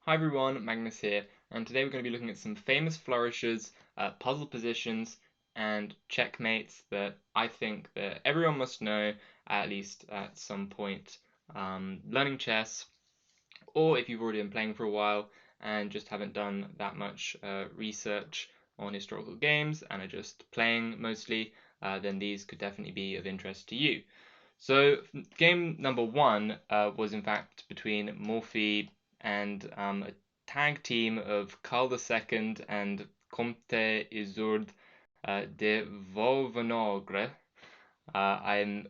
Hi everyone, Magnus here, and today we're going to be looking at some famous flourishes, puzzle positions, and checkmates that I think that everyone must know at least at some point learning chess, or if you've already been playing for a while and just haven't done that much research on historical games and are just playing mostly, then these could definitely be of interest to you. So game number one was in fact between Morphy and a tag team of Karl II and Comte Isolde de Vauvenogre. I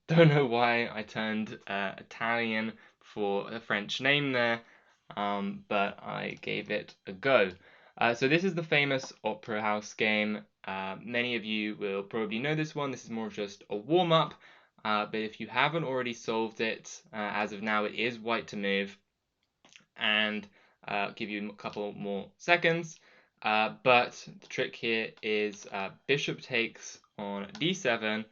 don't know why I turned Italian for a French name there, but I gave it a go. So this is the famous Opera House game. Many of you will probably know this one. This is more of just a warm-up, but if you haven't already solved it, as of now it is white to move, and I'll give you a couple more seconds. But the trick here is bishop takes on d7,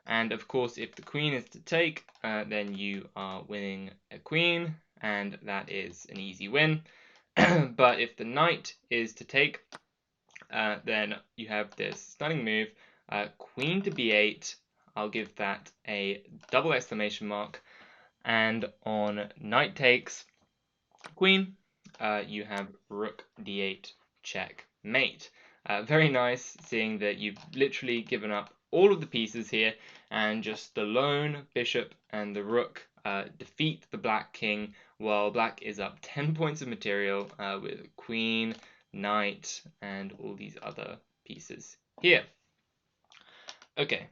and of course if the queen is to take, then you are winning a queen, and that is an easy win. But if the knight is to take, then you have this stunning move, queen to b8. I'll give that a double exclamation mark. And on knight takes queen, you have rook d8 checkmate. Very nice seeing that you've literally given up all of the pieces here, and just the lone bishop and the rook defeat the black king, while black is up 10 points of material with queen, knight, and all these other pieces here. Okay,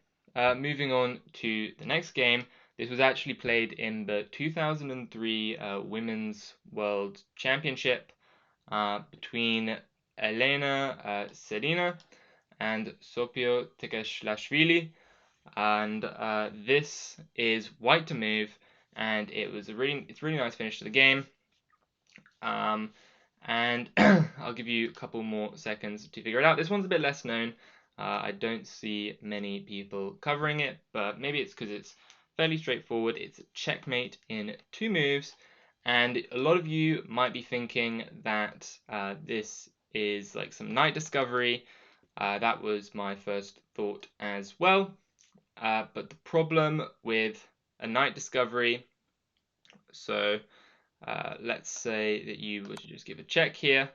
moving on to the next game. This was actually played in the 2003 Women's World Championship between Elena Serina and Sofia Tekeshlashvili, and this is white to move, and it's really nice finish to the game. And I'll give you a couple more seconds to figure it out. This one's a bit less known. I don't see many people covering it, but maybe it's because it's fairly straightforward. It's a checkmate in 2 moves, and a lot of you might be thinking that this is like some knight discovery. That was my first thought as well. But the problem with a knight discovery, so let's say that you were to just give a check here.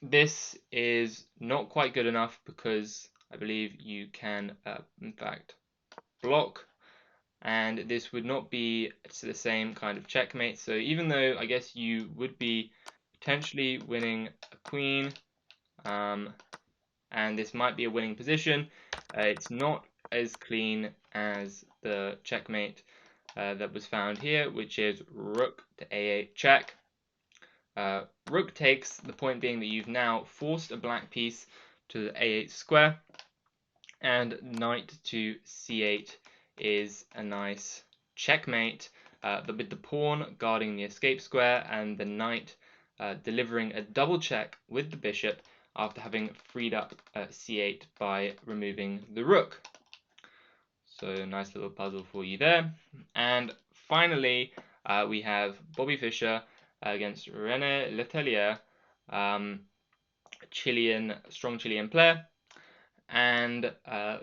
This is not quite good enough because I believe you can, in fact, block, and this would not be the same kind of checkmate. So even though I guess you would be potentially winning a queen, and this might be a winning position, it's not as clean as the checkmate that was found here, which is rook to a8 check. Rook takes, the point being that you've now forced a black piece to the a8 square, and knight to c8 is a nice checkmate, but with the pawn guarding the escape square and the knight delivering a double check with the bishop after having freed up c8 by removing the rook. So nice little puzzle for you there. And finally, we have Bobby Fischer against René Letelier, strong Chilean player. And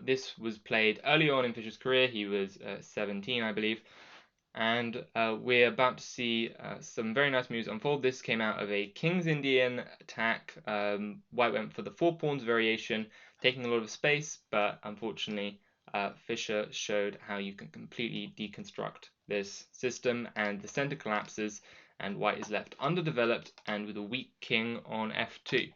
this was played early on in Fischer's career. He was 17, I believe. And we're about to see some very nice moves unfold. This came out of a King's Indian attack. White went for the 4 pawns variation, taking a lot of space, but unfortunately Fischer showed how you can completely deconstruct this system, and the center collapses, and white is left underdeveloped and with a weak king on f2.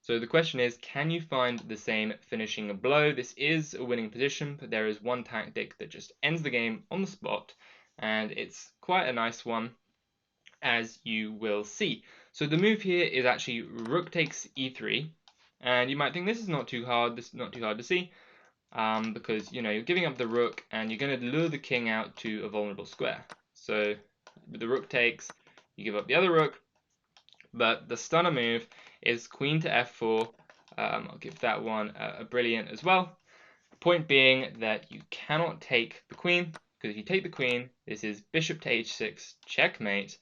So the question is, can you find the same finishing blow? This is a winning position, but there is one tactic that just ends the game on the spot, and it's quite a nice one, as you will see. So the move here is actually rook takes e3, and you might think this is not too hard. This is not too hard to see, because you're giving up the rook and you're going to lure the king out to a vulnerable square. So with the rook takes, you give up the other rook, but the stunner move is queen to f4. I'll give that one a brilliant as well. Point being that you cannot take the queen, because if you take the queen, this is bishop to h6 checkmate,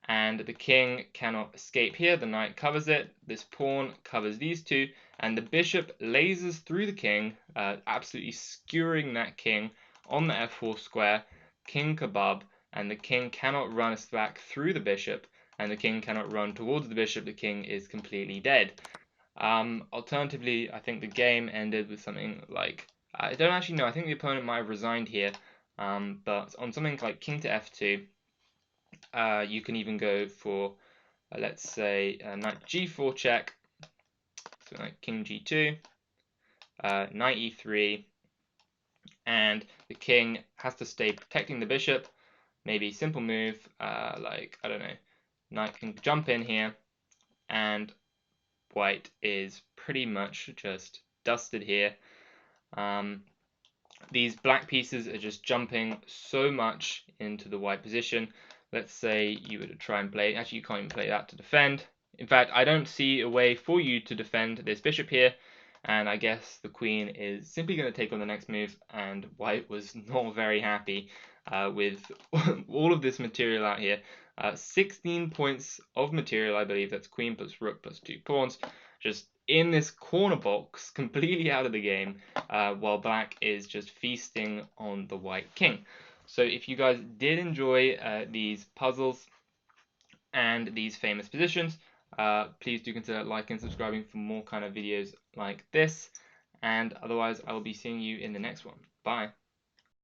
and the king cannot escape here. The knight covers it, this pawn covers these two, and the bishop lasers through the king, absolutely skewering that king on the f4 square, king kebab, and the king cannot run back through the bishop, and the king cannot run towards the bishop. The king is completely dead. Alternatively, I think the game ended with something like, I don't actually know, I think the opponent might have resigned here, but on something like king to f2, you can even go for, let's say, knight g4 check, so like king g2, knight e3, and the king has to stay protecting the bishop. Maybe simple move, like, I don't know, knight can jump in here, and white is pretty much just dusted here. These black pieces are just jumping so much into the white position. Let's say you were to try and play, actually you can't even play that to defend. In fact, I don't see a way for you to defend this bishop here, and I guess the queen is simply going to take on the next move, and white was not very happy with all of this material out here. 16 points of material, I believe that's queen plus rook plus 2 pawns, just in this corner box, completely out of the game, while black is just feasting on the white king. So if you guys did enjoy these puzzles and these famous positions, please do consider liking and subscribing for more kind of videos like this. And otherwise, I will be seeing you in the next one. Bye.